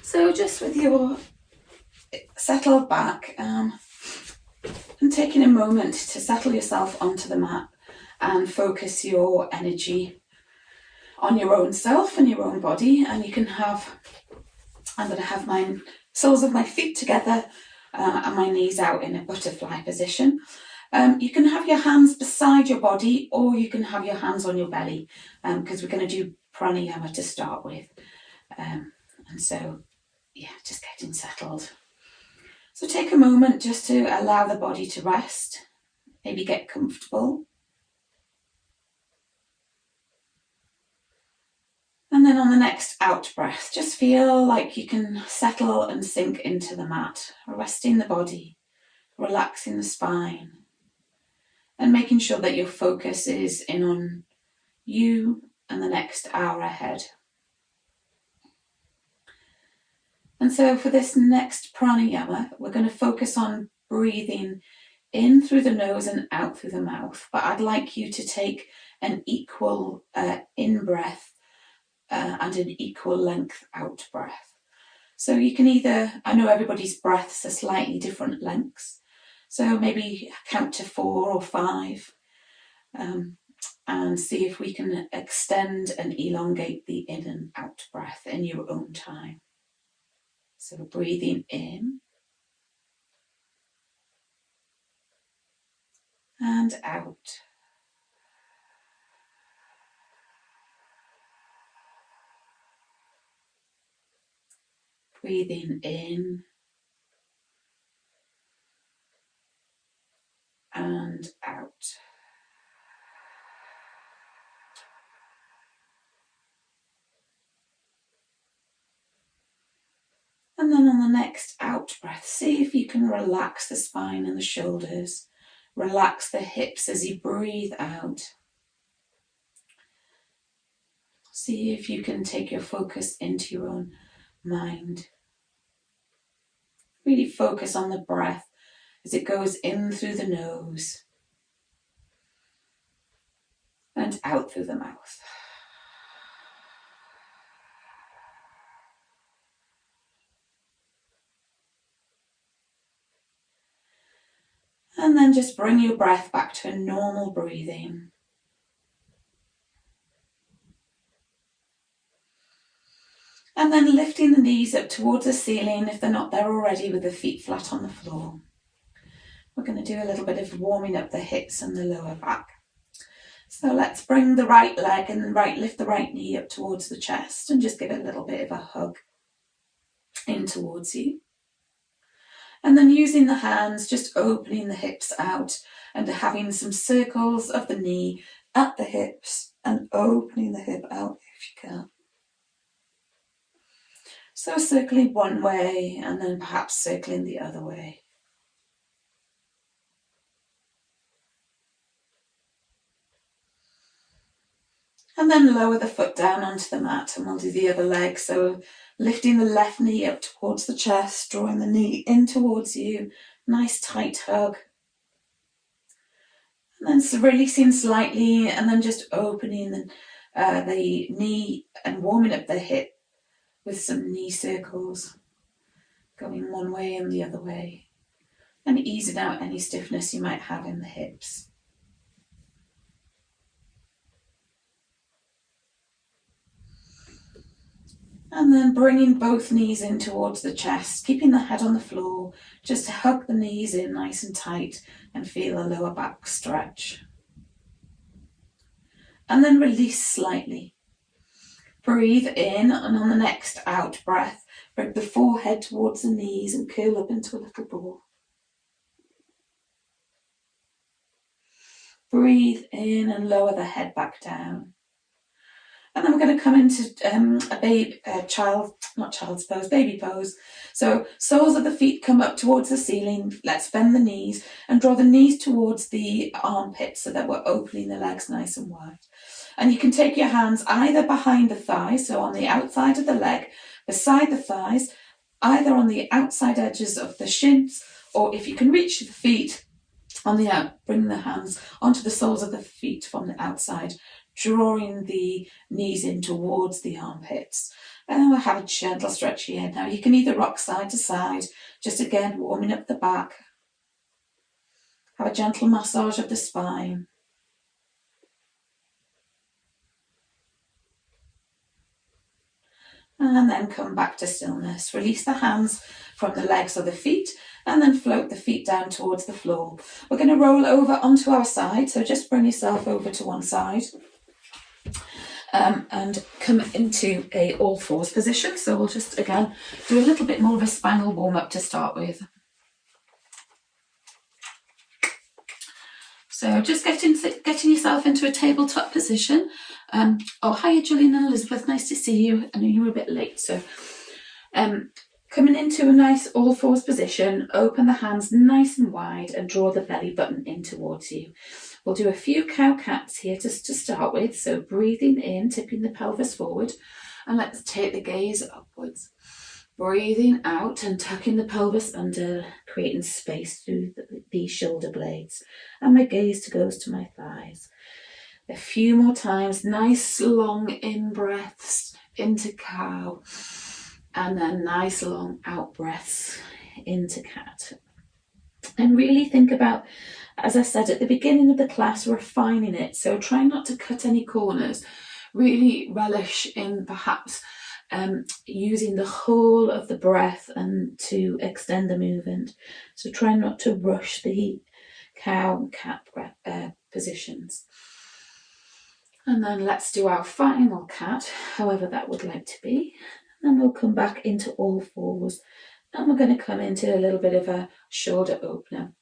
So just with your settled back and taking a moment to settle yourself onto the mat and focus your energy on your own self and your own body. And you can have, I'm going to have my soles of my feet together and my knees out in a butterfly position. You can have your hands beside your body, or you can have your hands on your belly, because we're going to do pranayama to start with. And so, yeah, just getting settled. So take a moment just to allow the body to rest, maybe get comfortable. And then on the next out breath, just feel like you can settle and sink into the mat, resting the body, relaxing the spine, and making sure that your focus is in on you and the next hour ahead. And so for this next pranayama, we're going to focus on breathing in through the nose and out through the mouth. But I'd like you to take an equal in-breath and an equal length out breath. So you can either, I know everybody's breaths are slightly different lengths, so maybe count to 4 or 5 and see if we can extend and elongate the in and out breath in your own time. So breathing in and out. Breathing in and out. And then on the next out breath, see if you can relax the spine and the shoulders. Relax the hips as you breathe out. See if you can take your focus into your own mind. Really focus on the breath as it goes in through the nose and out through the mouth. And then just bring your breath back to a normal breathing. And then lifting the knees up towards the ceiling if they're not there already, with the feet flat on the floor. We're going to do a little bit of warming up the hips and the lower back. So let's bring the right leg and lift the right knee up towards the chest and just give it a little bit of a hug in towards you. And then using the hands, just opening the hips out and having some circles of the knee at the hips and opening the hip out if you can. So circling one way and then perhaps circling the other way. And then lower the foot down onto the mat and we'll do the other leg. So lifting the left knee up towards the chest, drawing the knee in towards you. Nice tight hug. And then releasing slightly and then just opening the knee and warming up the hip with some knee circles. Going one way and the other way. And easing out any stiffness you might have in the hips. And then bringing both knees in towards the chest, keeping the head on the floor, just to hug the knees in nice and tight and feel the lower back stretch. And then release slightly. Breathe in, and on the next out breath, bring the forehead towards the knees and curl up into a little ball. Breathe in and lower the head back down. And then we're going to come into baby pose. So soles of the feet come up towards the ceiling. Let's bend the knees and draw the knees towards the armpits so that we're opening the legs nice and wide. And you can take your hands either behind the thighs, so on the outside of the leg, beside the thighs, either on the outside edges of the shins, or if you can reach the feet on the out, bring the hands onto the soles of the feet from the outside, drawing the knees in towards the armpits. And we'll have a gentle stretch here. Now you can either rock side to side, just again warming up the back. Have a gentle massage of the spine. And then come back to stillness. Release the hands from the legs or the feet, and then float the feet down towards the floor. We're going to roll over onto our side, so just bring yourself over to one side. And come into a all fours position. So we'll just, again, do a little bit more of a spinal warm-up to start with. So just getting yourself into a tabletop position. Oh, hiya, Julian and Elizabeth. Nice to see you. I know you were a bit late. So coming into a nice all fours position, open the hands nice and wide and draw the belly button in towards you. We'll do a few cow cats here just to start with. So breathing in, tipping the pelvis forward. And let's take the gaze upwards. Breathing out and tucking the pelvis under, creating space through the shoulder blades. And my gaze goes to my thighs. A few more times, nice long in breaths into cow. And then nice long out breaths into cat. And really think about, as I said at the beginning of the class, refining it. So try not to cut any corners. Really relish in perhaps using the whole of the breath and to extend the movement. So try not to rush the cow and cat positions. And then let's do our final cat, however that would like to be. Then we'll come back into all fours. And we're going to come into a little bit of a shoulder opener.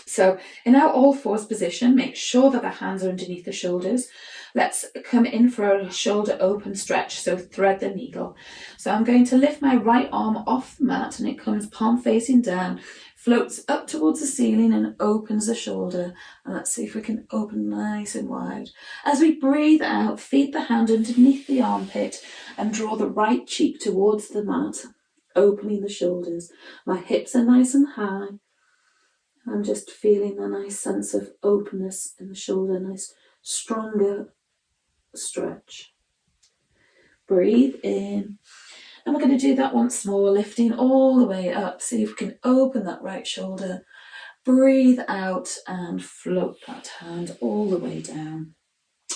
So in our all fours position, make sure that the hands are underneath the shoulders. Let's come in for a shoulder open stretch, so thread the needle. So I'm going to lift my right arm off the mat and it comes palm facing down, floats up towards the ceiling and opens the shoulder. And let's see if we can open nice and wide. As we breathe out, feed the hand underneath the armpit and draw the right cheek towards the mat, opening the shoulders. My hips are nice and high. I'm just feeling a nice sense of openness in the shoulder, nice stronger stretch. Breathe in. And we're going to do that once more, lifting all the way up. See if we can open that right shoulder. Breathe out and float that hand all the way down.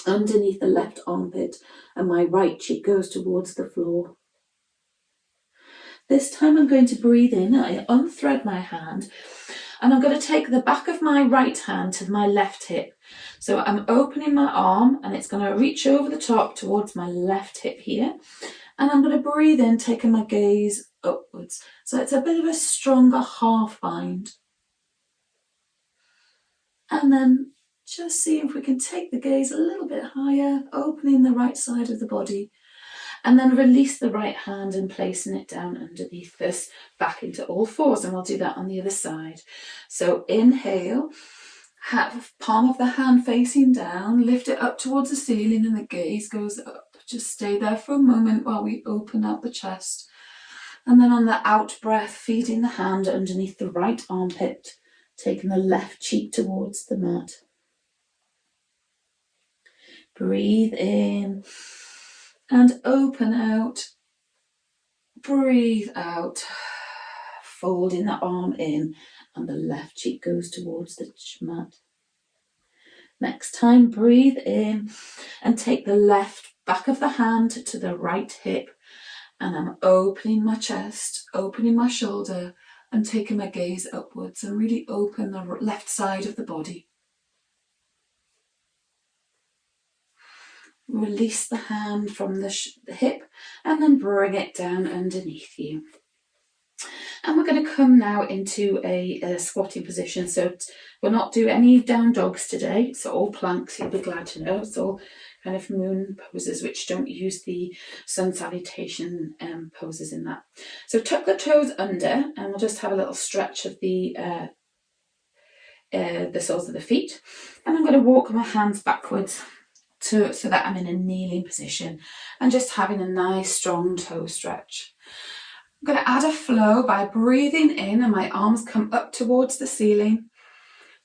Underneath the left armpit, and my right cheek goes towards the floor. This time I'm going to breathe in. I unthread my hand. And I'm going to take the back of my right hand to my left hip. So I'm opening my arm and it's going to reach over the top towards my left hip here. And I'm going to breathe in, taking my gaze upwards. So it's a bit of a stronger half bind. And then just see if we can take the gaze a little bit higher, opening the right side of the body. And then release the right hand and placing it down underneath this, back into all fours. And we'll do that on the other side. So inhale, have palm of the hand facing down, lift it up towards the ceiling and the gaze goes up. Just stay there for a moment while we open up the chest. And then on the out breath, feeding the hand underneath the right armpit, taking the left cheek towards the mat. Breathe in. And open out, breathe out, folding the arm in and the left cheek goes towards the mat. Next time, breathe in and take the left back of the hand to the right hip and I'm opening my chest, opening my shoulder and taking my gaze upwards and really open the left side of the body. Release the hand from the hip and then bring it down underneath you. And we're going to come now into a squatting position. So we'll not do any down dogs today. It's all planks, you'll be glad to know. It's all kind of moon poses which don't use the sun salutation poses in that. So tuck the toes under and we'll just have a little stretch of the soles of the feet. And I'm going to walk my hands backwards so that I'm in a kneeling position and just having a nice strong toe stretch. I'm going to add a flow by breathing in and my arms come up towards the ceiling.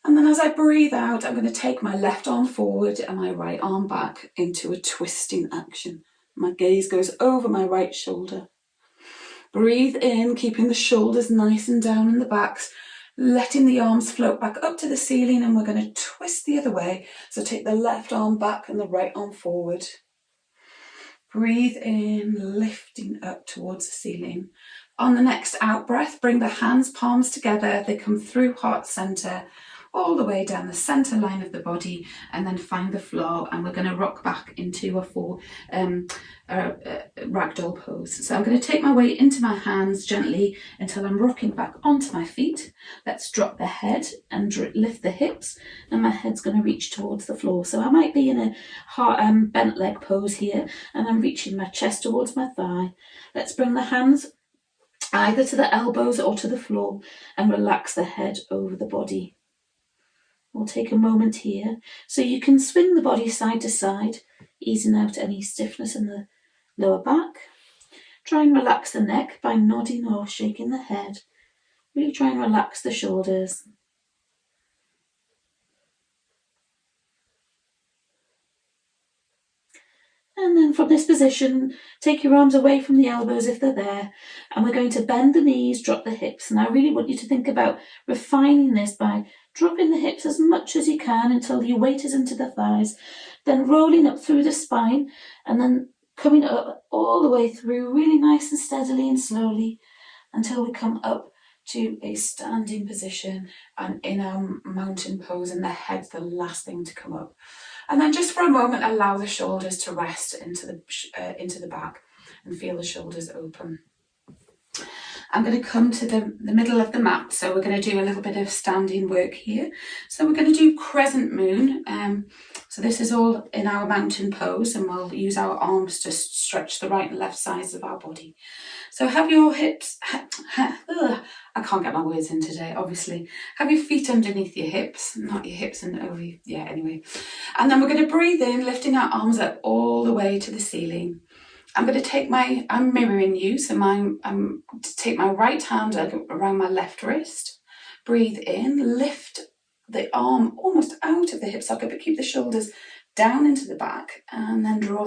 And then as I breathe out, I'm going to take my left arm forward and my right arm back into a twisting action. My gaze goes over my right shoulder. Breathe in, keeping the shoulders nice and down in the backs, letting the arms float back up to the ceiling, and we're going to twist the other way. So take the left arm back and the right arm forward. Breathe in, lifting up towards the ceiling. On the next out breath, bring the hands, palms together. They come through heart center, all the way down the center line of the body, and then find the floor. And we're going to rock back into a ragdoll pose. So I'm going to take my weight into my hands gently until I'm rocking back onto my feet. Let's drop the head and lift the hips, and my head's going to reach towards the floor. So I might be in a bent leg pose here, and I'm reaching my chest towards my thigh. Let's bring the hands either to the elbows or to the floor and relax the head over the body. We'll take a moment here so you can swing the body side to side, easing out any stiffness in the lower back. Try and relax the neck by nodding or shaking the head. Really try and relax the shoulders. And then from this position, take your arms away from the elbows if they're there. And we're going to bend the knees, drop the hips. And I really want you to think about refining this by dropping the hips as much as you can until your weight is into the thighs. Then rolling up through the spine and then coming up all the way through really nice and steadily and slowly until we come up to a standing position and in our mountain pose, and the head's the last thing to come up. And then just for a moment, allow the shoulders to rest into the back and feel the shoulders open. I'm going to come to the middle of the mat, so we're going to do a little bit of standing work here. So we're going to do crescent moon. So this is all in our mountain pose, and we'll use our arms to stretch the right and left sides of our body. So have your hips, I can't get my words in today, obviously. Have your feet underneath your hips, not your hips and over, anyway. And then we're going to breathe in, lifting our arms up all the way to the ceiling. I'm going to take I'm mirroring you, so I'm to take my right hand around my left wrist. Breathe in, lift the arm almost out of the hip socket, but keep the shoulders down into the back, and then draw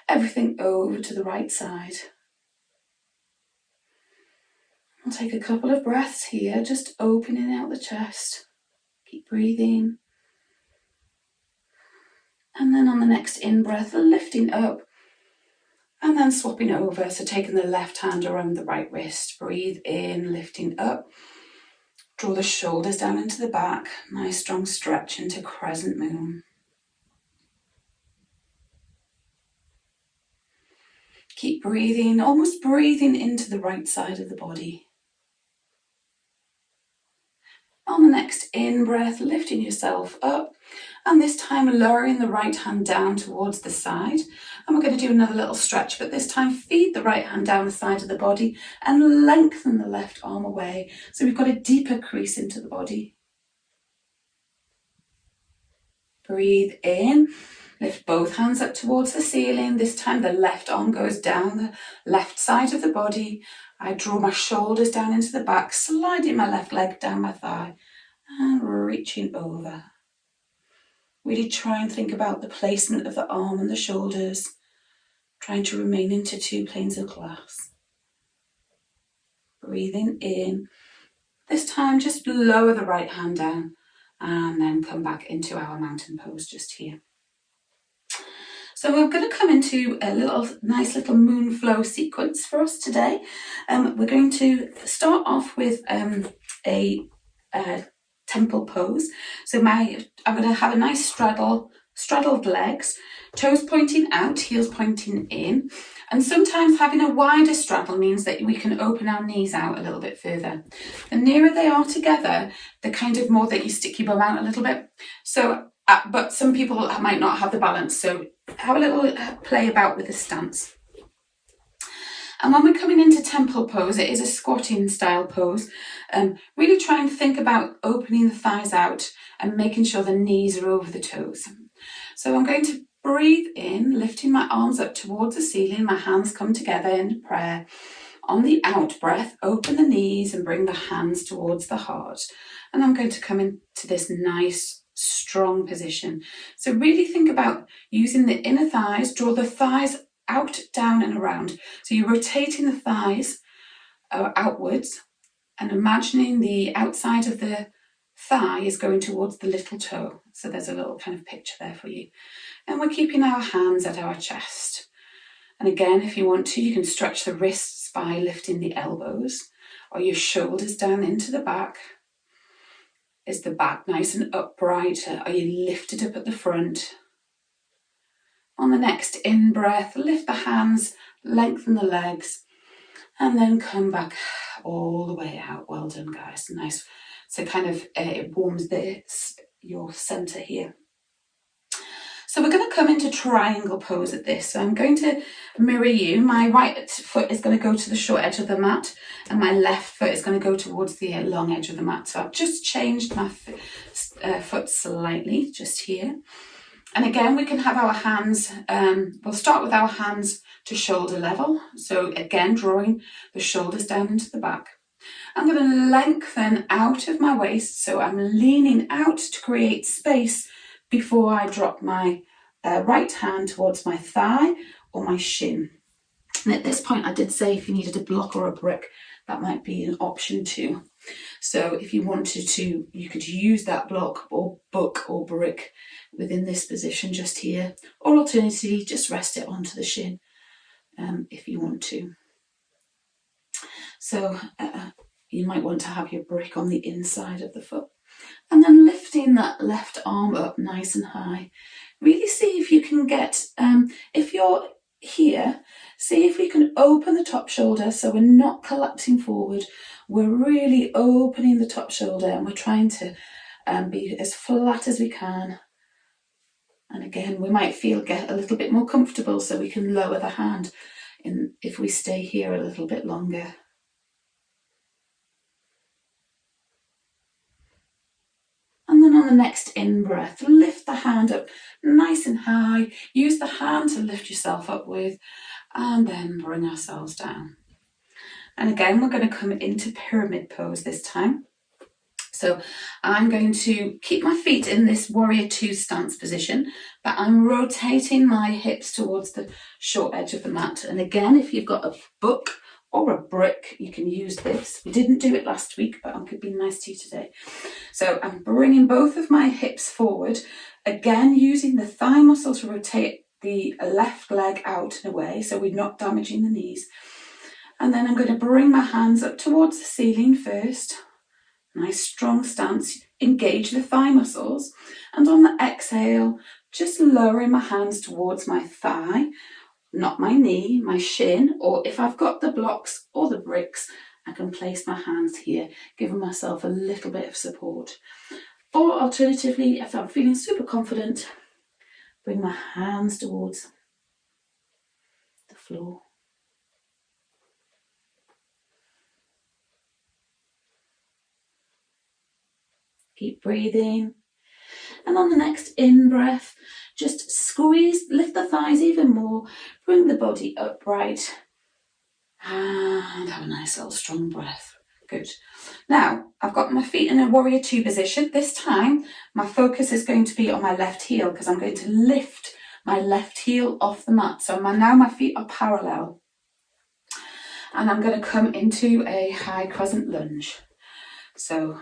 everything over to the right side. I'll take a couple of breaths here, just opening out the chest. Keep breathing. And then on the next in-breath, lifting up and then swapping over. So taking the left hand around the right wrist. Breathe in, lifting up. Draw the shoulders down into the back. Nice strong stretch into crescent moon. Keep breathing, almost breathing into the right side of the body. On the next in-breath, lifting yourself up, and this time lowering the right hand down towards the side. And we're going to do another little stretch, but this time feed the right hand down the side of the body and lengthen the left arm away. So we've got a deeper crease into the body. Breathe in, lift both hands up towards the ceiling. This time the left arm goes down the left side of the body. I draw my shoulders down into the back, sliding my left leg down my thigh and reaching over. Really try and think about the placement of the arm and the shoulders, trying to remain into two planes of glass. Breathing in. This time just lower the right hand down and then come back into our mountain pose just here. So we're going to come into a nice little moon flow sequence for us today. We're going to start off with a temple pose. So I'm going to have a nice straddled legs, toes pointing out, heels pointing in. And sometimes having a wider straddle means that we can open our knees out a little bit further. The nearer they are together, the kind of more that you stick your bum out a little bit. So, but some people might not have the balance. So have a little play about with the stance. And when we're coming into temple pose, it is a squatting style pose. Really try and think about opening the thighs out and making sure the knees are over the toes. So I'm going to breathe in, lifting my arms up towards the ceiling. My hands come together in prayer. On the out breath, open the knees and bring the hands towards the heart. And I'm going to come into this nice, strong position. So really think about using the inner thighs, draw the thighs out, down and around. So you're rotating the thighs outwards and imagining the outside of the thigh is going towards the little toe. So there's a little kind of picture there for you. And we're keeping our hands at our chest. And again, if you want to, you can stretch the wrists by lifting the elbows or your shoulders down into the back. Is the back nice and upright? Are you lifted up at the front? On the next in-breath, lift the hands, lengthen the legs, and then come back all the way out. Well done, guys. Nice. So kind of it warms your centre here. So we're going to come into triangle pose at this. So I'm going to mirror you. My right foot is going to go to the short edge of the mat and my left foot is going to go towards the long edge of the mat. So I've just changed my foot slightly just here. And again, we can have our hands, we'll start with our hands to shoulder level. So again, drawing the shoulders down into the back. I'm going to lengthen out of my waist. So I'm leaning out to create space before I drop my right hand towards my thigh or my shin. And at this point, I did say if you needed a block or a brick, that might be an option too. So if you wanted to, you could use that block or book or brick within this position just here, or alternatively, just rest it onto the shin if you want to. So you might want to have your brick on the inside of the foot. And then lifting that left arm up nice and high. Really see if you can get, if you're here, see if we can open the top shoulder so we're not collapsing forward. We're really opening the top shoulder and we're trying to be as flat as we can. And again, we might get a little bit more comfortable so we can lower the hand if we stay here a little bit longer. And then on the next in-breath, lift the hand up nice and high. Use the hand to lift yourself up with, and then bring ourselves down. And again, we're going to come into pyramid pose this time. So I'm going to keep my feet in this warrior two stance position, but I'm rotating my hips towards the short edge of the mat. And again, if you've got a book or a brick, you can use this. We didn't do it last week, but I'm being nice to you today. So I'm bringing both of my hips forward, again using the thigh muscle to rotate the left leg out and away so we're not damaging the knees. And then I'm going to bring my hands up towards the ceiling first. Nice strong stance, engage the thigh muscles. And on the exhale, just lowering my hands towards my thigh, not my knee, my shin, or if I've got the blocks or the bricks, I can place my hands here, giving myself a little bit of support. Or alternatively, if I'm feeling super confident, bring my hands towards the floor. Keep breathing. And on the next in-breath, just squeeze, lift the thighs even more, bring the body upright, and have a nice little strong breath. Good. Now, I've got my feet in a warrior two position. This time, my focus is going to be on my left heel because I'm going to lift my left heel off the mat. So now my feet are parallel. And I'm going to come into a high crescent lunge. So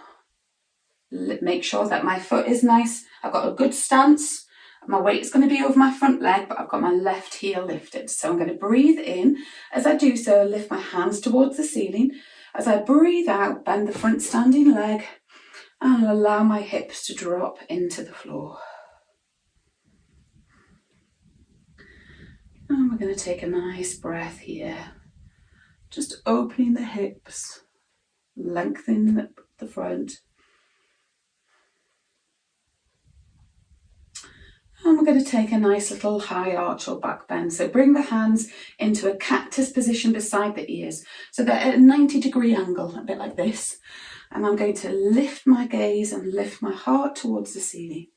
make sure that my foot is nice. I've got a good stance. My weight is going to be over my front leg, but I've got my left heel lifted. So I'm going to breathe in. As I do so, lift my hands towards the ceiling. As I breathe out, bend the front standing leg and allow my hips to drop into the floor. And we're going to take a nice breath here. Just opening the hips, lengthening the front. And we're going to take a nice little high arch or back bend. So bring the hands into a cactus position beside the ears. So they're at a 90-degree angle, a bit like this. And I'm going to lift my gaze and lift my heart towards the ceiling.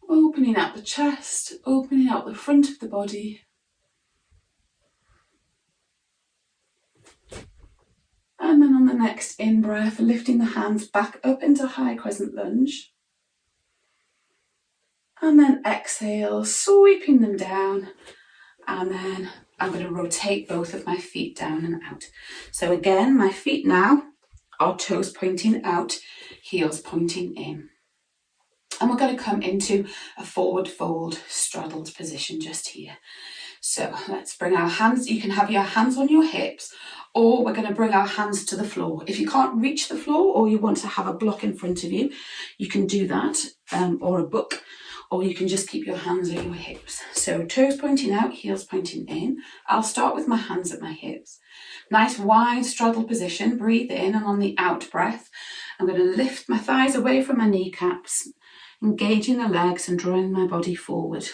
Opening out the chest, opening out the front of the body. And then on the next in-breath, lifting the hands back up into high crescent lunge. And then exhale, sweeping them down. And then I'm going to rotate both of my feet down and out. So again, my feet now are toes pointing out, heels pointing in. And we're going to come into a forward fold straddled position just here. So let's bring our hands, you can have your hands on your hips, or we're going to bring our hands to the floor. If you can't reach the floor or you want to have a block in front of you, you can do that, or a book, or you can just keep your hands on your hips. So toes pointing out, heels pointing in. I'll start with my hands at my hips. Nice wide straddle position, breathe in, and on the out breath, I'm going to lift my thighs away from my kneecaps, engaging the legs and drawing my body forward.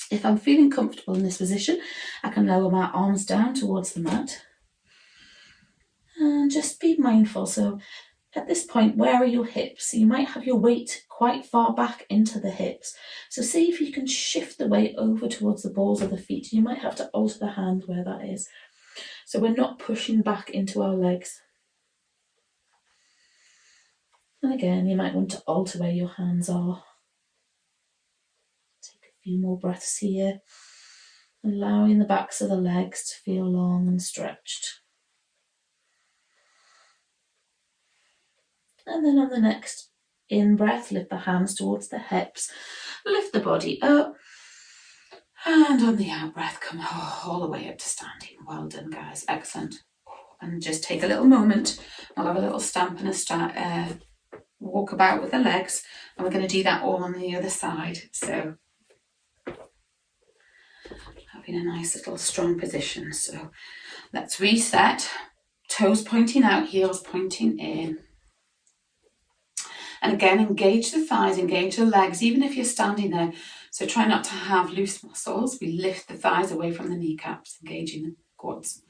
If I'm feeling comfortable in this position, I can lower my arms down towards the mat. And just be mindful. So at this point, where are your hips? You might have your weight quite far back into the hips. So see if you can shift the weight over towards the balls of the feet. You might have to alter the hand where that is. So we're not pushing back into our legs. And again, you might want to alter where your hands are. Take a few more breaths here, allowing the backs of the legs to feel long and stretched. And then on the next in-breath, lift the hands towards the hips, lift the body up, and on the out-breath, come all the way up to standing. Well done, guys. Excellent. And just take a little moment. I'll have a little stamp and a walk about with the legs, and we're going to do that all on the other side. So having a nice little strong position. So let's reset. Toes pointing out, heels pointing in. And again, engage the thighs, engage the legs, even if you're standing there. So try not to have loose muscles. We lift the thighs away from the kneecaps, engaging the quads.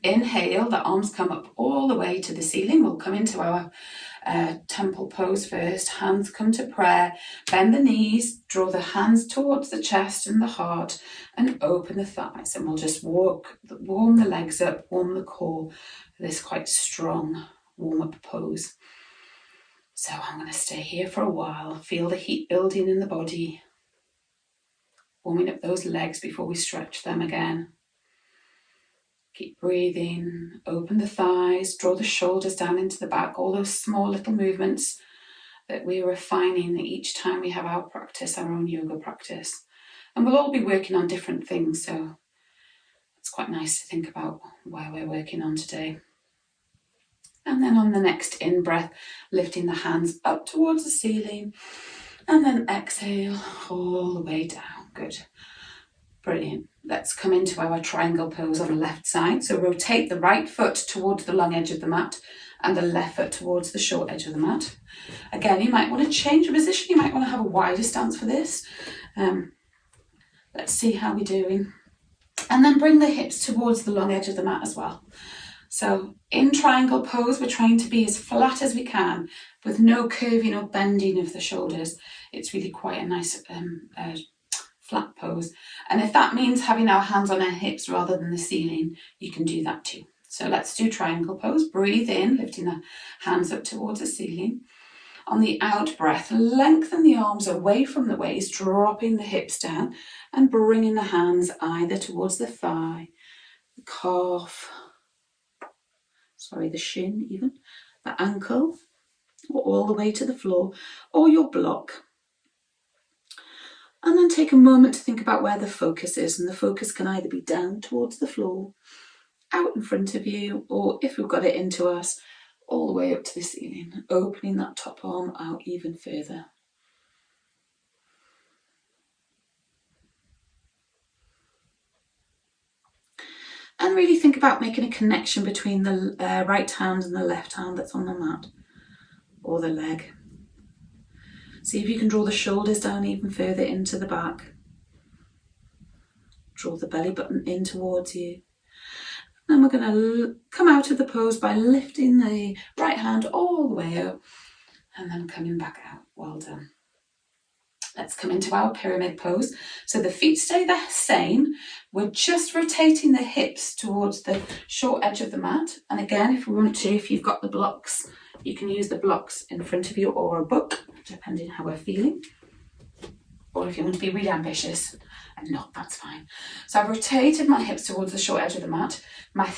Inhale, the arms come up all the way to the ceiling. We'll come into our temple pose first. Hands come to prayer. Bend the knees, draw the hands towards the chest and the heart, and open the thighs. And we'll just warm the legs up, warm the core for this quite strong warm-up pose. So I'm going to stay here for a while, feel the heat building in the body, warming up those legs before we stretch them again. Keep breathing, open the thighs, draw the shoulders down into the back, all those small little movements that we're refining each time we have our practice, our own yoga practice. And we'll all be working on different things, so it's quite nice to think about where we're working on today. And then on the next in-breath, lifting the hands up towards the ceiling. And then exhale all the way down. Good. Brilliant. Let's come into our triangle pose on the left side. So rotate the right foot towards the long edge of the mat and the left foot towards the short edge of the mat. Again, you might want to change your position. You might want to have a wider stance for this. Let's see how we're doing. And then bring the hips towards the long edge of the mat as well. So in triangle pose, we're trying to be as flat as we can with no curving or bending of the shoulders. It's really quite a nice flat pose. And if that means having our hands on our hips rather than the ceiling, you can do that too. So let's do triangle pose. Breathe in, lifting the hands up towards the ceiling. On the out breath, lengthen the arms away from the waist, dropping the hips down and bringing the hands either towards the thigh, the calf, the shin even, the ankle, or all the way to the floor, or your block. And then take a moment to think about where the focus is, and the focus can either be down towards the floor, out in front of you, or if we've got it into us, all the way up to the ceiling, opening that top arm out even further. And really think about making a connection between the right hand and the left hand that's on the mat, or the leg. See if you can draw the shoulders down even further into the back. Draw the belly button in towards you. Then we're going to come out of the pose by lifting the right hand all the way up and then coming back out. Well done. Let's come into our pyramid pose. So the feet stay the same. We're just rotating the hips towards the short edge of the mat. And again, if we want to, if you've got the blocks, you can use the blocks in front of you or a book, depending how we're feeling. Or if you want to be really ambitious, and not, that's fine. So I've rotated my hips towards the short edge of the mat. My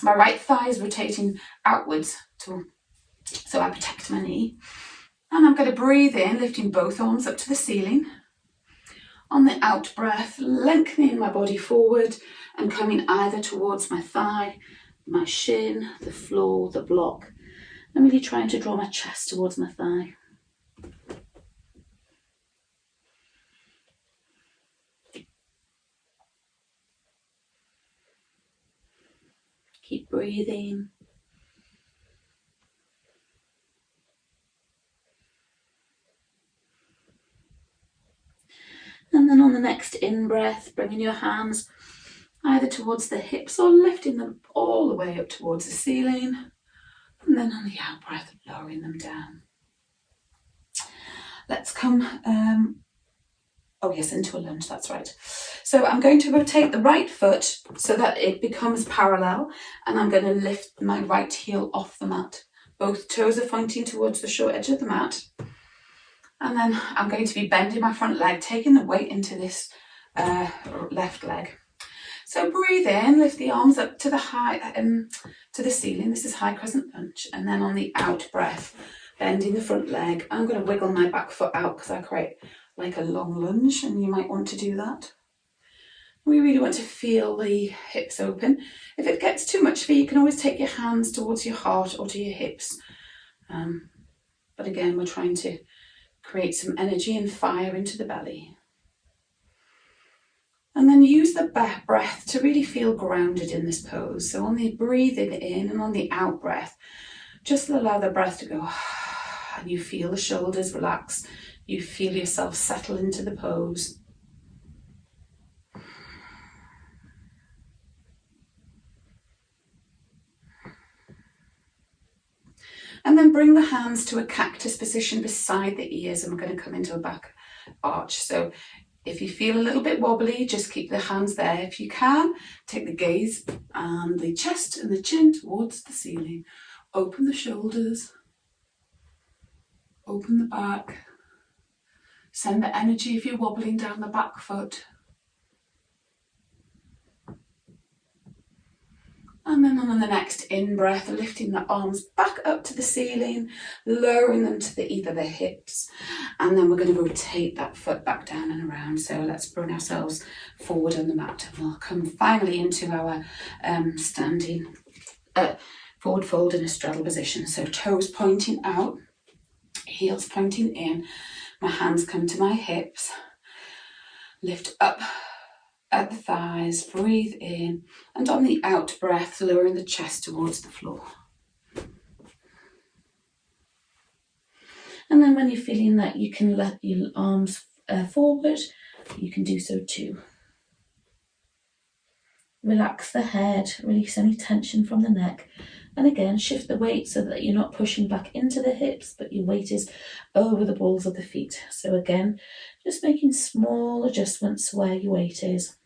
right thigh is rotating outwards, so I protect my knee. And I'm going to breathe in, lifting both arms up to the ceiling. On the out breath, lengthening my body forward and coming either towards my thigh, my shin, the floor, the block. I'm really trying to draw my chest towards my thigh. Keep breathing. And then on the next in-breath, bringing your hands either towards the hips or lifting them all the way up towards the ceiling. And then on the out-breath, lowering them down. Let's come, into a lunge, that's right. So I'm going to rotate the right foot so that it becomes parallel, and I'm going to lift my right heel off the mat. Both toes are pointing towards the short edge of the mat. And then I'm going to be bending my front leg, taking the weight into this left leg. So breathe in, lift the arms up to the ceiling. This is high crescent lunge. And then on the out breath, bending the front leg, I'm going to wiggle my back foot out because I create like a long lunge, and you might want to do that. We really want to feel the hips open. If it gets too much for you, you can always take your hands towards your heart or to your hips. But again, we're trying to create some energy and fire into the belly. And then use the breath to really feel grounded in this pose. So on the breathing in and on the out breath, just allow the breath to go. And you feel the shoulders relax. You feel yourself settle into the pose. And then bring the hands to a cactus position beside the ears, and we're going to come into a back arch. So if you feel a little bit wobbly, just keep the hands there. If you can, take the gaze and the chest and the chin towards the ceiling. Open the shoulders, open the back. Send the energy if you're wobbling down the back foot. And then on the next in-breath, lifting the arms back up to the ceiling, lowering them to either the hips. And then we're going to rotate that foot back down and around. So let's bring ourselves forward on the mat. And we'll come finally into our standing forward fold in a straddle position. So toes pointing out, heels pointing in. My hands come to my hips. Lift up at the thighs, breathe in, and on the out breath, lowering the chest towards the floor. And then when you're feeling that you can let your arms forward, you can do so too. Relax the head, release any tension from the neck, and again, shift the weight so that you're not pushing back into the hips, but your weight is over the balls of the feet. So again, just making small adjustments where your weight is.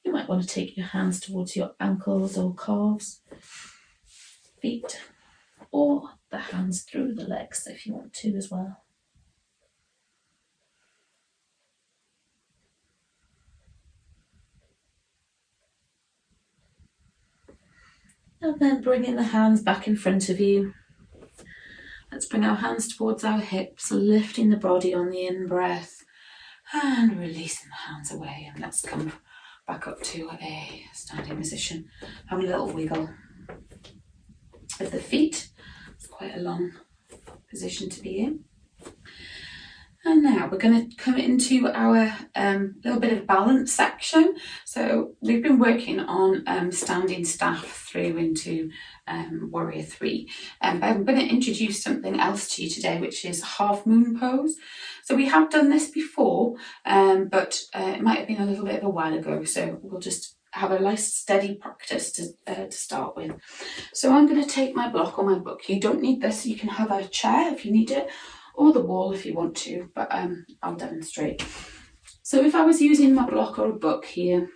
You might want to take your hands towards your ankles or calves, feet, or the hands through the legs if you want to as well. And then bringing the hands back in front of you. Let's bring our hands towards our hips, lifting the body on the in-breath and releasing the hands away. And let's come back up to a standing position. Have a little wiggle of the feet. It's quite a long position to be in. And now we're going to come into our little bit of balance section. So we've been working on standing staff through into Warrior 3. But I'm going to introduce something else to you today, which is half moon pose. So we have done this before, but it might have been a little bit of a while ago. So we'll just have a nice steady practice to start with. So I'm going to take my block or my book. You don't need this. You can have a chair if you need it, or the wall if you want to, but I'll demonstrate. So if I was using my block or a book here,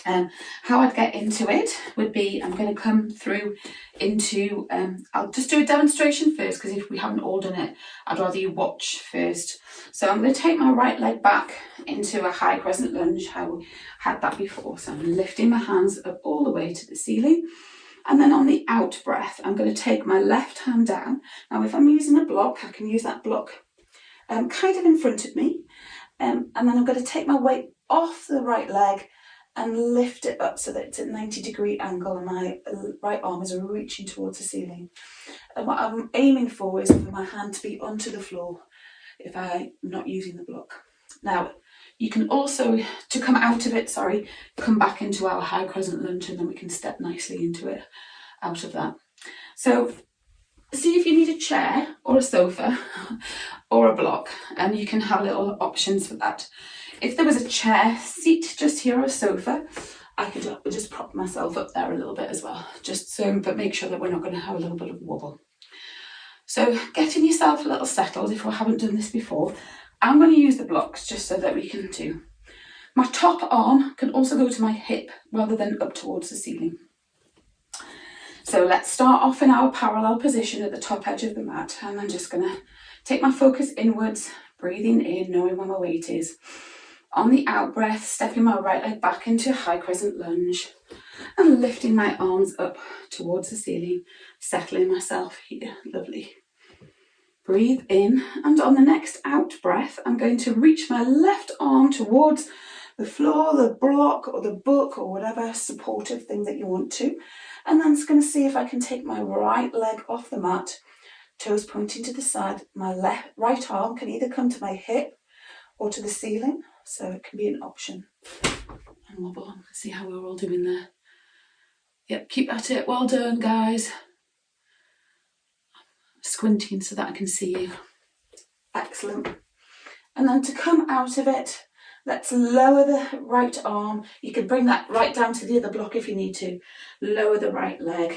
how I'd get into it would be, I'm going to come through into, I'll just do a demonstration first, because if we haven't all done it, I'd rather you watch first. So I'm going to take my right leg back into a high crescent lunge, how we had that before. So I'm lifting my hands up all the way to the ceiling. And then on the out breath, I'm going to take my left hand down. Now, if I'm using a block, I can use that block kind of in front of me. And then I'm going to take my weight off the right leg and lift it up so that it's a 90-degree angle and my right arm is reaching towards the ceiling. And what I'm aiming for is for my hand to be onto the floor if I'm not using the block. Now, you can also, to come out of it, come back into our high crescent lunge, and then we can step nicely into it out of that. So see if you need a chair or a sofa or a block, and you can have little options for that. If there was a chair seat just here or a sofa, I could just prop myself up there a little bit as well, just so, but make sure that we're not going to have a little bit of wobble. So getting yourself a little settled, if we haven't done this before, I'm going to use the blocks just so that we can do. My top arm can also go to my hip rather than up towards the ceiling. So let's start off in our parallel position at the top edge of the mat, and I'm just going to take my focus inwards, breathing in, knowing where my weight is. On the out breath, stepping my right leg back into a high crescent lunge and lifting my arms up towards the ceiling, settling myself here. Lovely. Breathe in, and on the next out breath, I'm going to reach my left arm towards the floor, the block or the book or whatever supportive thing that you want to. And then I'm just going to see if I can take my right leg off the mat, toes pointing to the side. My right arm can either come to my hip or to the ceiling, so it can be an option. And wobble on, see how we're all doing there. Yep, keep at it. Well done, guys. Squinting so that I can see you. Excellent. And then to come out of it, let's lower the right arm. You can bring that right down to the other block if you need to. Lower the right leg.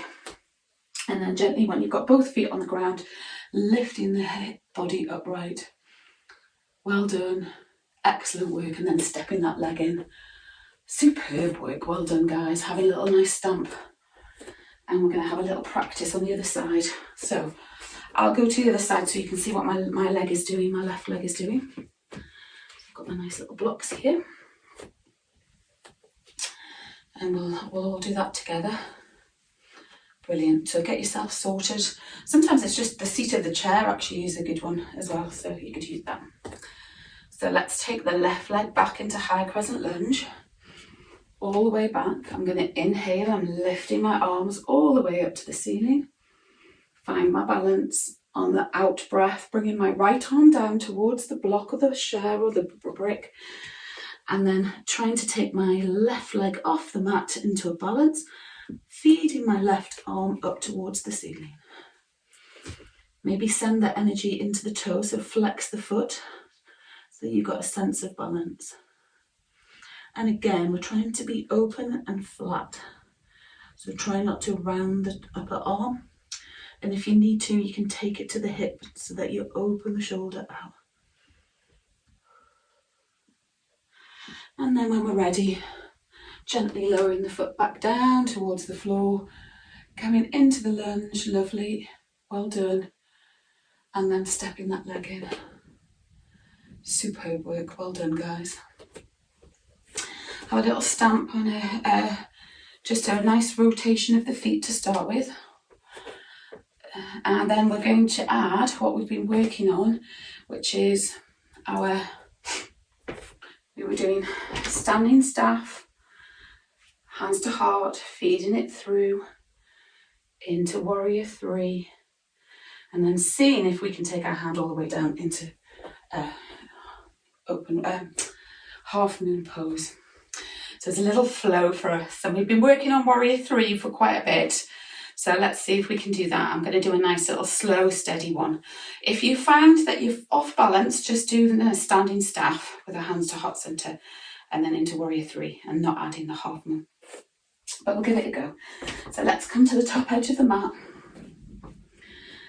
And then gently, when you've got both feet on the ground, lifting the body upright. Well done. Excellent work. And then stepping that leg in. Superb work. Well done, guys. Have a little nice stamp. And we're going to have a little practice on the other side. So I'll go to the other side so you can see what my leg is doing, my left leg is doing. I've got my nice little blocks here. And we'll all do that together. Brilliant. So get yourself sorted. Sometimes it's just the seat of the chair actually is a good one as well, so you could use that. So let's take the left leg back into high crescent lunge. All the way back. I'm going to inhale. I'm lifting my arms all the way up to the ceiling. Find my balance. On the out breath, bringing my right arm down towards the block or the chair or the brick. And then trying to take my left leg off the mat into a balance. Feeding my left arm up towards the ceiling. Maybe send the energy into the toe, so flex the foot so you've got a sense of balance. And again, we're trying to be open and flat. So try not to round the upper arm. And if you need to, you can take it to the hip so that you open the shoulder out. And then when we're ready, gently lowering the foot back down towards the floor, coming into the lunge, lovely, well done. And then stepping that leg in. Superb work, well done, guys. Have a little stamp on just a nice rotation of the feet to start with. And then we're going to add what we've been working on, which is we were doing standing staff, hands to heart, feeding it through into warrior 3, and then seeing if we can take our hand all the way down into open half moon pose. So there's a little flow for us, and we've been working on warrior 3 for quite a bit. So let's see if we can do that. I'm going to do a nice little slow, steady one. If you find that you're off balance, just do the standing staff with our hands to heart center and then into warrior 3 and not adding the half moon. But we'll give it a go. So let's come to the top edge of the mat.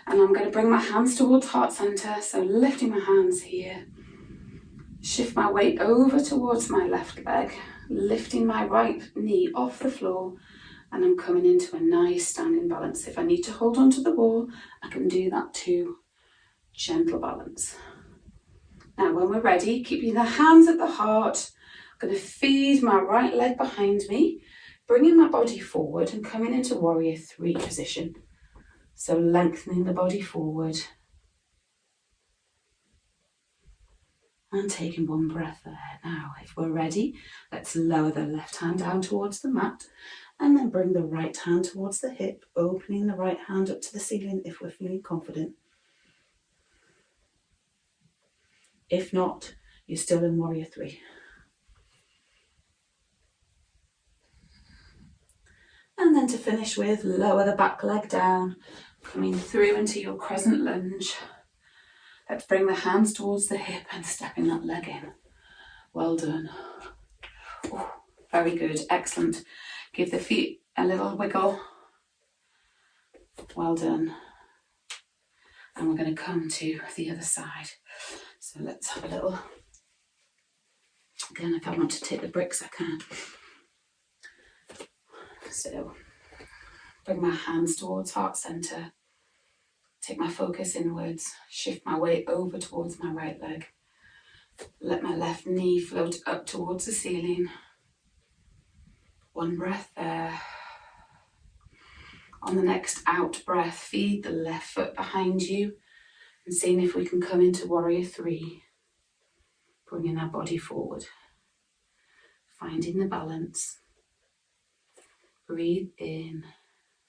And I'm going to bring my hands towards heart center. So lifting my hands here. Shift my weight over towards my left leg. Lifting my right knee off the floor. And I'm coming into a nice standing balance. If I need to hold onto the wall, I can do that too. Gentle balance. Now when we're ready, keeping the hands at the heart, I'm going to feed my right leg behind me, bringing my body forward and coming into warrior 3 position. So lengthening the body forward. And taking one breath there. Now, if we're ready, let's lower the left hand down towards the mat and then bring the right hand towards the hip, opening the right hand up to the ceiling if we're feeling confident. If not, you're still in warrior 3. And then to finish with, lower the back leg down, coming through into your crescent lunge. Let's bring the hands towards the hip and stepping that leg in. Well done. Oh, very good, excellent. Give the feet a little wiggle. Well done. And we're going to come to the other side. So let's have a little, again, if I want to take the bricks, I can. So bring my hands towards heart center. Take my focus inwards, shift my weight over towards my right leg. Let my left knee float up towards the ceiling. One breath there. On the next out breath, feed the left foot behind you and seeing if we can come into warrior 3. Bringing our body forward. Finding the balance. Breathe in.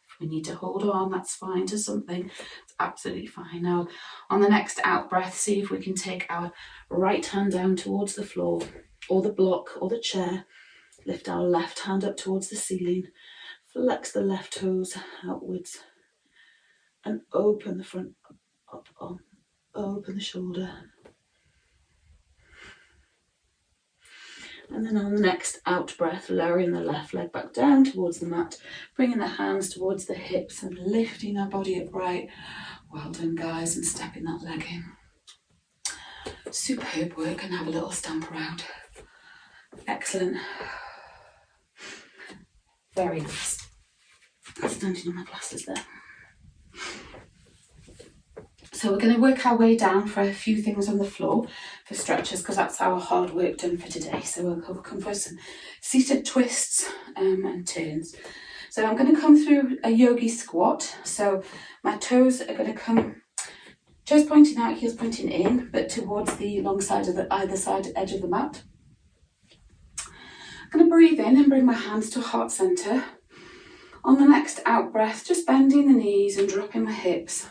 If we need to hold on, that's fine to something. It's absolutely fine. Now, on the next out breath, see if we can take our right hand down towards the floor or the block or the chair. Lift our left hand up towards the ceiling. Flex the left toes outwards and open the front up on. Open the shoulder. And then on the next out breath, lowering the left leg back down towards the mat, bringing the hands towards the hips and lifting our body upright. Well done, guys, and stepping that leg in. Superb work, and have a little stamp around. Excellent. Very nice. Standing on my glasses there. So we're going to work our way down for a few things on the floor for stretches because that's our hard work done for today. So we'll come for some seated twists and turns. So I'm going to come through a yogi squat. So my toes are going to come, toes pointing out, heels pointing in, but towards the long side of the either side edge of the mat. I'm going to breathe in and bring my hands to heart center. On the next out breath, just bending the knees and dropping my hips.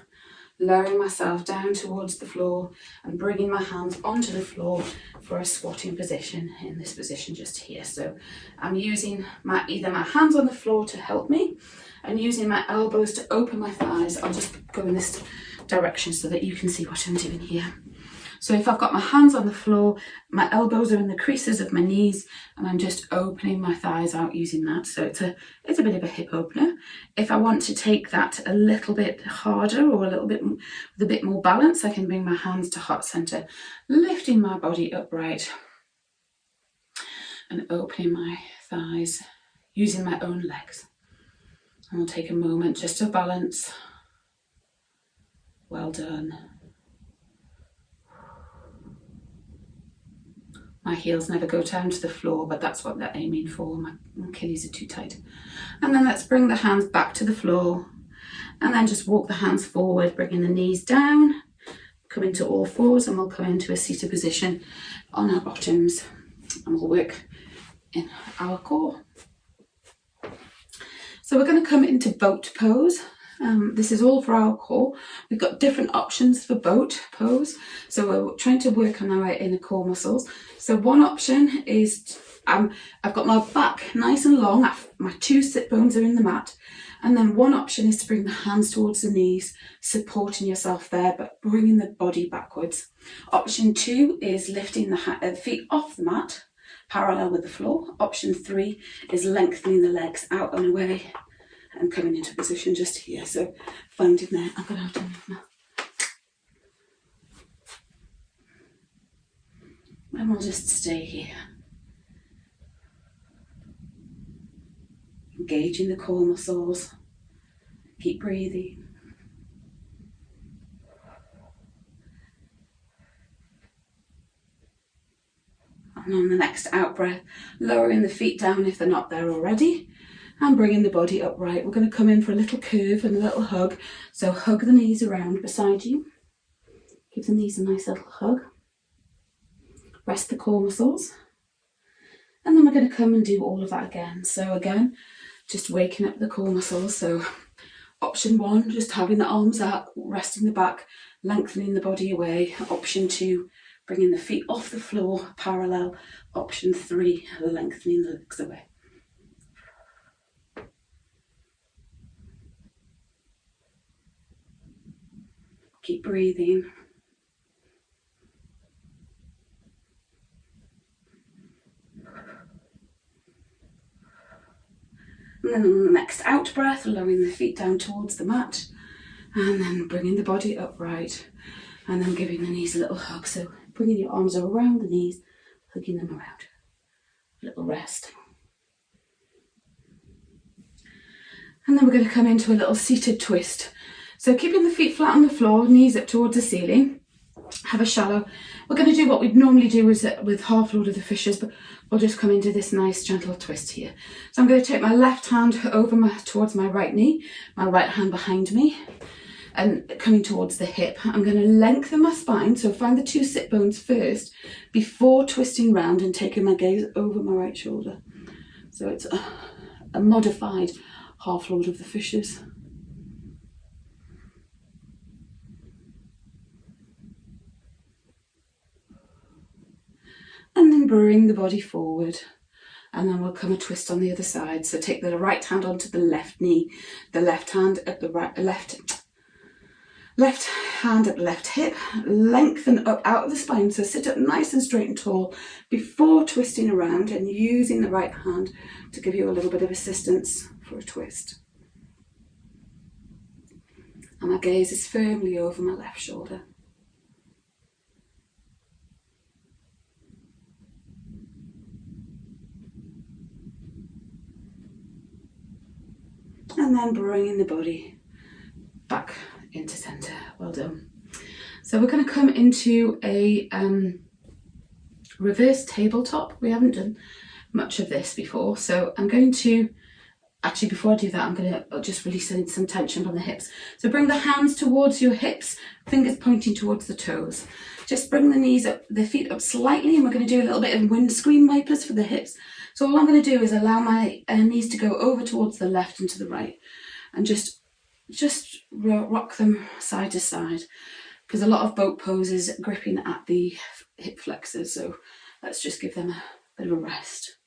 Lowering myself down towards the floor and bringing my hands onto the floor for a squatting position in this position just here. So I'm using either my hands on the floor to help me and using my elbows to open my thighs. I'll just go in this direction so that you can see what I'm doing here. So if I've got my hands on the floor, my elbows are in the creases of my knees and I'm just opening my thighs out using that. So it's a bit of a hip opener. If I want to take that a little bit harder or a little bit with a bit more balance, I can bring my hands to heart center, lifting my body upright and opening my thighs using my own legs. And I'll take a moment just to balance. Well done. My heels never go down to the floor, but that's what they're aiming for. My Achilles are too tight. And then let's bring the hands back to the floor. And then just walk the hands forward, bringing the knees down. Come into all fours and we'll come into a seated position on our bottoms. And we'll work in our core. So we're going to come into boat pose. This is all for our core. We've got different options for boat pose. So we're trying to work on our inner core muscles. So one option is I've got my back nice and long. My 2 sit bones are in the mat. And then one option is to bring the hands towards the knees, supporting yourself there, but bringing the body backwards. Option 2 is lifting the feet off the mat, parallel with the floor. Option 3 is lengthening the legs out and away and coming into position just here. So finding there, I'm going to have to move now. And we'll just stay here. Engaging the core muscles. Keep breathing. And on the next out breath, lowering the feet down if they're not there already, and bringing the body upright. We're going to come in for a little curve and a little hug. So hug the knees around beside you. Give the knees a nice little hug. Rest the core muscles. And then we're going to come and do all of that again. So again, just waking up the core muscles. So option 1, just having the arms out, resting the back, lengthening the body away. Option 2, bringing the feet off the floor, parallel. Option 3, lengthening the legs away. Keep breathing. And then on the next out breath, lowering the feet down towards the mat, and then bringing the body upright, and then giving the knees a little hug. So bringing your arms around the knees, hugging them around. A little rest. And then we're going to come into a little seated twist. So keeping the feet flat on the floor, knees up towards the ceiling. Have a shallow. We're going to do what we'd normally do with half Lord of the Fishes, but we'll just come into this nice gentle twist here. So I'm going to take my left hand over towards my right knee, my right hand behind me, and coming towards the hip. I'm going to lengthen my spine, so find the 2 sit bones first before twisting round and taking my gaze over my right shoulder. So it's a modified half Lord of the Fishes. And then bring the body forward, and then we'll come a twist on the other side. So take the right hand onto the left knee, the left hand at the left hand at the left hip, lengthen up out of the spine. So sit up nice and straight and tall before twisting around, and using the right hand to give you a little bit of assistance for a twist. And my gaze is firmly over my left shoulder. And then bringing the body back into centre. Well done. So we're going to come into a reverse tabletop. We haven't done much of this before. So I'm going to, actually before I do that, I'm going to just release some tension from the hips. So bring the hands towards your hips, fingers pointing towards the toes. Just bring the knees up, the feet up slightly, and we're going to do a little bit of windscreen wipers for the hips. So all I'm going to do is allow my knees to go over towards the left and to the right, and just rock them side to side, because a lot of boat poses gripping at the hip flexors. So let's just give them a bit of a rest,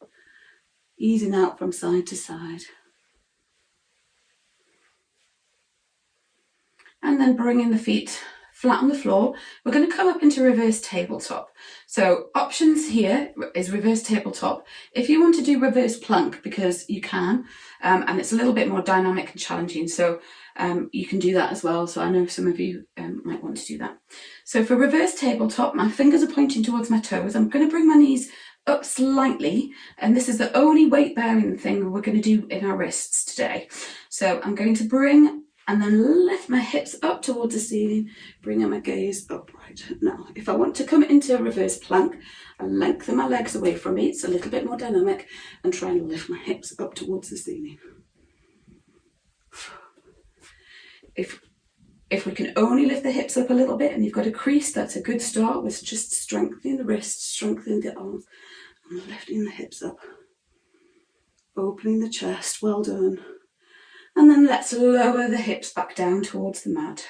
easing out from side to side. And then bringing the feet flat on the floor, we're going to come up into reverse tabletop. So options here is reverse tabletop. If you want to do reverse plank, because you can, and it's a little bit more dynamic and challenging, so you can do that as well. So I know some of you might want to do that. So for reverse tabletop, my fingers are pointing towards my toes. I'm going to bring my knees up slightly, and this is the only weight bearing thing we're going to do in our wrists today. So I'm going to bring and then lift my hips up towards the ceiling, bringing my gaze upright. Now, if I want to come into a reverse plank, I lengthen my legs away from me. It's a little bit more dynamic, and try and lift my hips up towards the ceiling. If we can only lift the hips up a little bit and you've got a crease, that's a good start with just strengthening the wrists, strengthening the arms, and lifting the hips up. Opening the chest, well done. And then let's lower the hips back down towards the mat.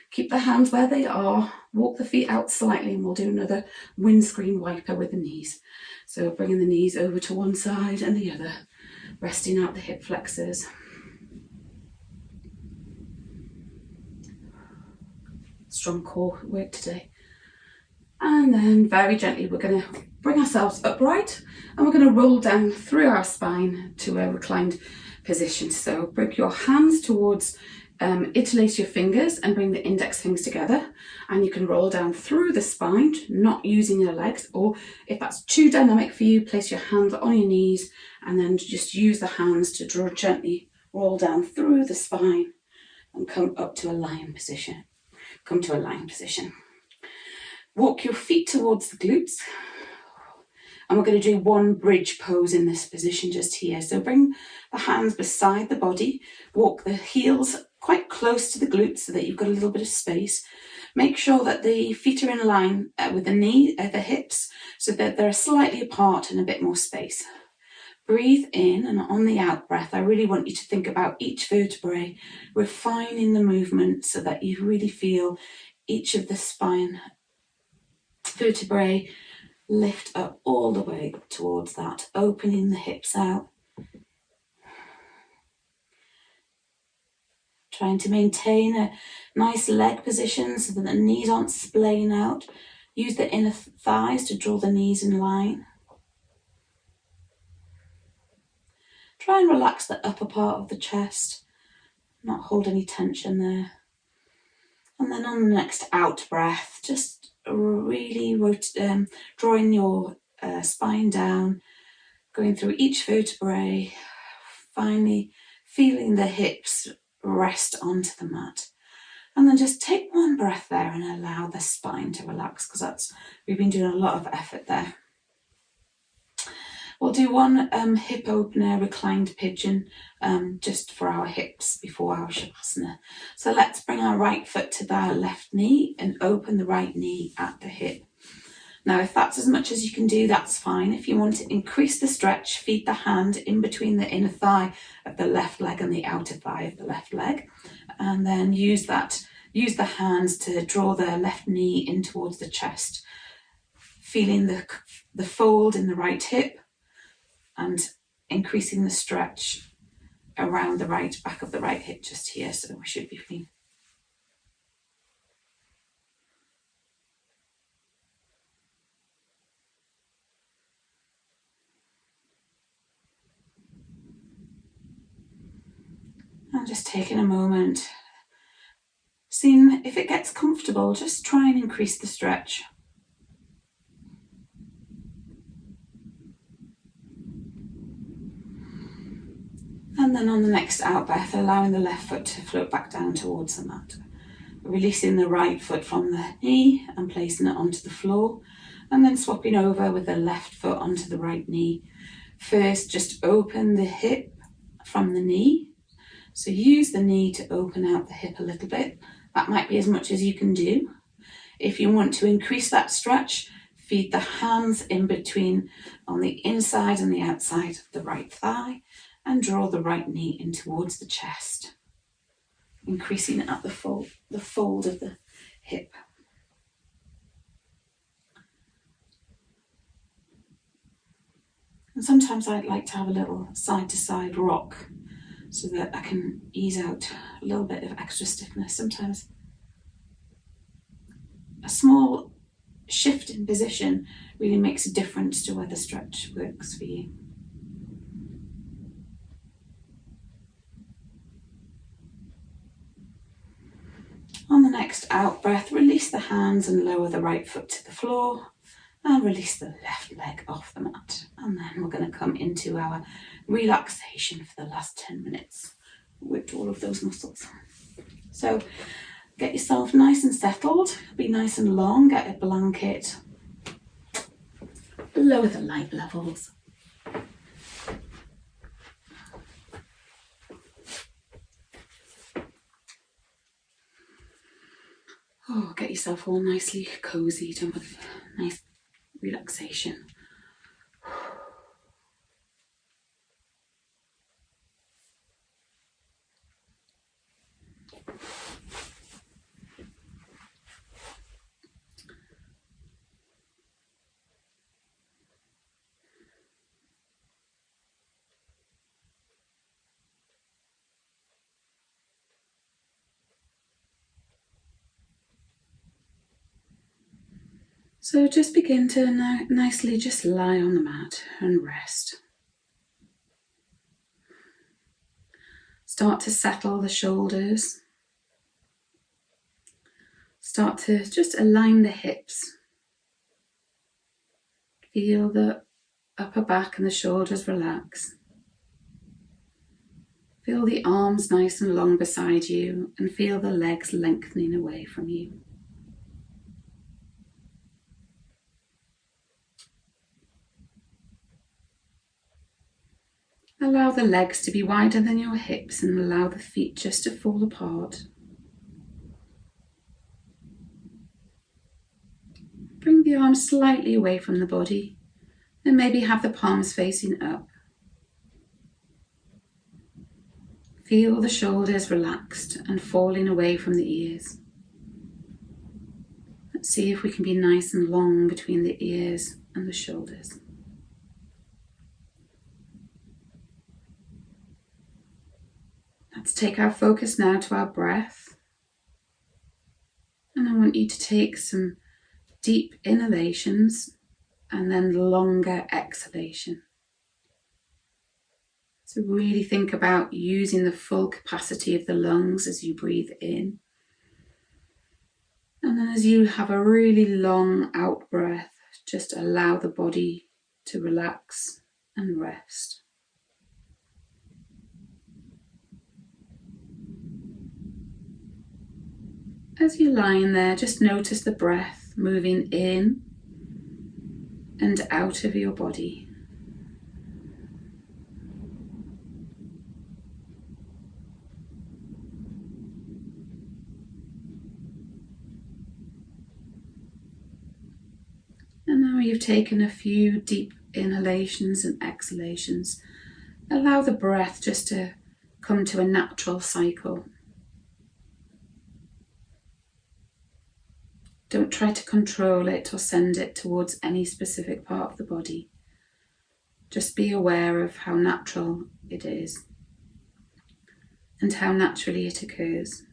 Keep the hands where they are, walk the feet out slightly, and we'll do another windscreen wiper with the knees. So bringing the knees over to one side and the other, resting out the hip flexors. Strong core work today. And then very gently we're going to bring ourselves upright, and we're going to roll down through our spine to a reclined position. So bring your hands towards, interlace your fingers and bring the index fingers together, and you can roll down through the spine, not using your legs, or if that's too dynamic for you, place your hands on your knees and then just use the hands to draw gently, roll down through the spine and come up to a lion position. Come to a lion position. Walk your feet towards the glutes. And we're going to do one bridge pose in this position just here. So bring the hands beside the body, walk the heels quite close to the glutes so that you've got a little bit of space. Make sure that the feet are in line with the hips so that they're slightly apart and a bit more space. Breathe in, and on the out breath, I really want you to think about each vertebrae, refining the movement so that you really feel each of the spine vertebrae lift up all the way towards that, opening the hips out. Trying to maintain a nice leg position so that the knees aren't splaying out. Use the inner thighs to draw the knees in line. Try and relax the upper part of the chest, not hold any tension there. And then on the next out breath, just really drawing your spine down, going through each vertebrae, finally feeling the hips rest onto the mat. And then just take one breath there and allow the spine to relax, because we've been doing a lot of effort there. We'll do one hip opener, reclined pigeon, just for our hips before our Shavasana. So let's bring our right foot to the left knee and open the right knee at the hip. Now, if that's as much as you can do, that's fine. If you want to increase the stretch, feed the hand in between the inner thigh of the left leg and the outer thigh of the left leg. And then use the hands to draw the left knee in towards the chest, feeling the fold in the right hip and increasing the stretch around the right back of the right hip just here. So we should be feeling. And just taking a moment, seeing if it gets comfortable, just try and increase the stretch. And then on the next out breath, allowing the left foot to float back down towards the mat. Releasing the right foot from the knee and placing it onto the floor. And then swapping over with the left foot onto the right knee. First, just open the hip from the knee. So use the knee to open out the hip a little bit. That might be as much as you can do. If you want to increase that stretch, feed the hands in between on the inside and the outside of the right thigh and draw the right knee in towards the chest, increasing at the fold of the hip. And sometimes I'd like to have a little side-to-side rock so that I can ease out a little bit of extra stiffness. Sometimes a small shift in position really makes a difference to whether the stretch works for you. On the next out breath, release the hands and lower the right foot to the floor and release the left leg off the mat. And then we're going to come into our relaxation for the last 10 minutes with all of those muscles. So get yourself nice and settled, be nice and long, get a blanket, lower the light levels. Oh, get yourself all nicely cozy, jump with nice relaxation. So just begin to nicely just lie on the mat and rest. Start to settle the shoulders. Start to just align the hips. Feel the upper back and the shoulders relax. Feel the arms nice and long beside you and feel the legs lengthening away from you. Allow the legs to be wider than your hips and allow the feet just to fall apart. Bring the arms slightly away from the body and maybe have the palms facing up. Feel the shoulders relaxed and falling away from the ears. Let's see if we can be nice and long between the ears and the shoulders. Let's take our focus now to our breath. And I want you to take some deep inhalations and then longer exhalation. So really think about using the full capacity of the lungs as you breathe in. And then as you have a really long out breath, just allow the body to relax and rest. As you're lying there, just notice the breath moving in and out of your body. And now you've taken a few deep inhalations and exhalations. Allow the breath just to come to a natural cycle. Don't try to control it or send it towards any specific part of the body. Just be aware of how natural it is and how naturally it occurs.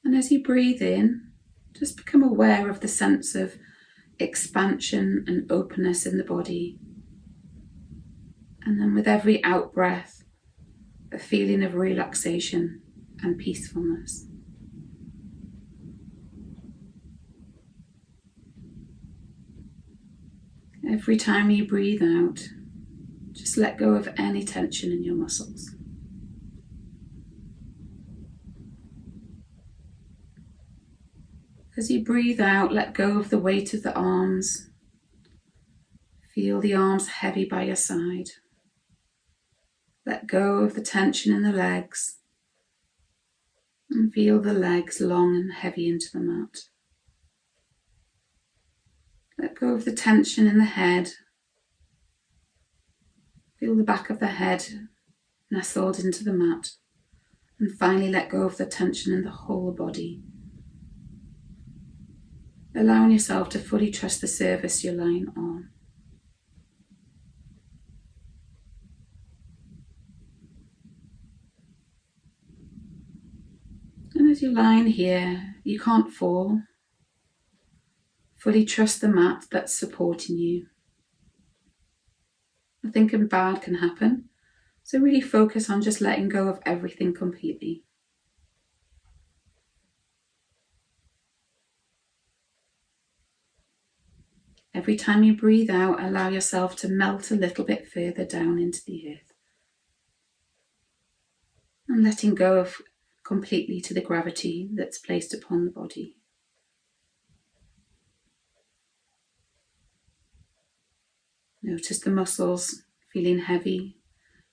And as you breathe in, just become aware of the sense of expansion and openness in the body. And then with every out breath, a feeling of relaxation and peacefulness. Every time you breathe out, just let go of any tension in your muscles. As you breathe out, let go of the weight of the arms. Feel the arms heavy by your side. Let go of the tension in the legs and feel the legs long and heavy into the mat. Let go of the tension in the head. Feel the back of the head nestled into the mat. And finally let go of the tension in the whole body. Allowing yourself to fully trust the surface you're lying on. And as you're lying here, you can't fall. Fully trust the mat that's supporting you. Nothing bad can happen, so really focus on just letting go of everything completely. Every time you breathe out, allow yourself to melt a little bit further down into the earth. And letting go of completely to the gravity that's placed upon the body. Notice the muscles feeling heavy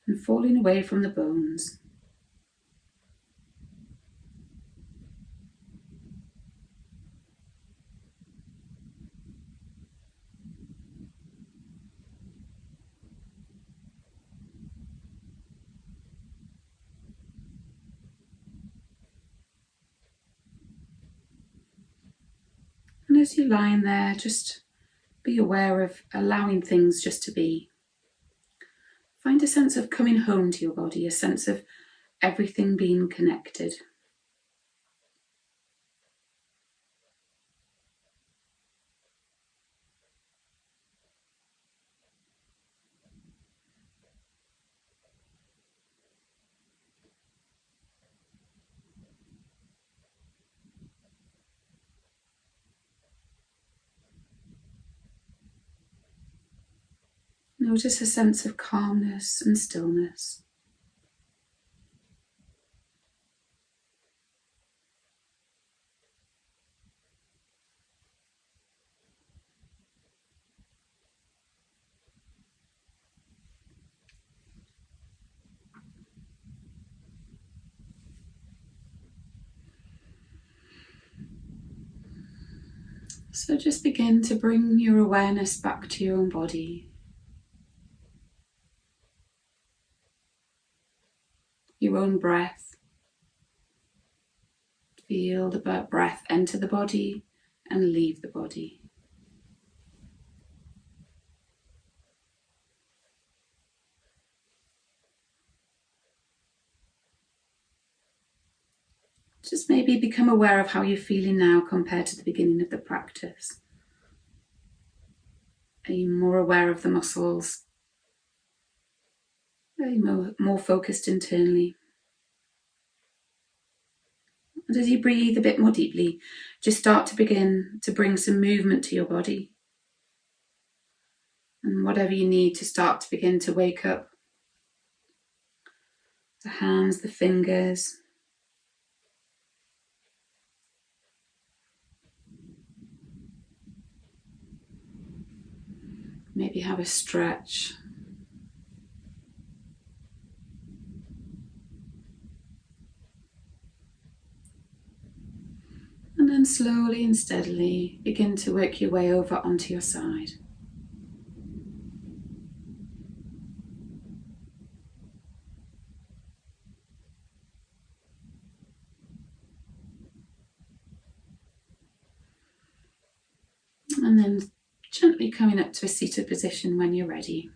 and falling away from the bones. And as you're lying there, just be aware of allowing things just to be. Find a sense of coming home to your body, a sense of everything being connected. Notice a sense of calmness and stillness. So just begin to bring your awareness back to your own body. Your own breath. Feel the breath enter the body and leave the body. Just maybe become aware of how you're feeling now compared to the beginning of the practice. Are you more aware of the muscles? Are you more focused internally? And as you breathe a bit more deeply, just start to begin to bring some movement to your body. And whatever you need to start to begin to wake up. The hands, the fingers. Maybe have a stretch. And then slowly and steadily begin to work your way over onto your side. And then gently coming up to a seated position when you're ready.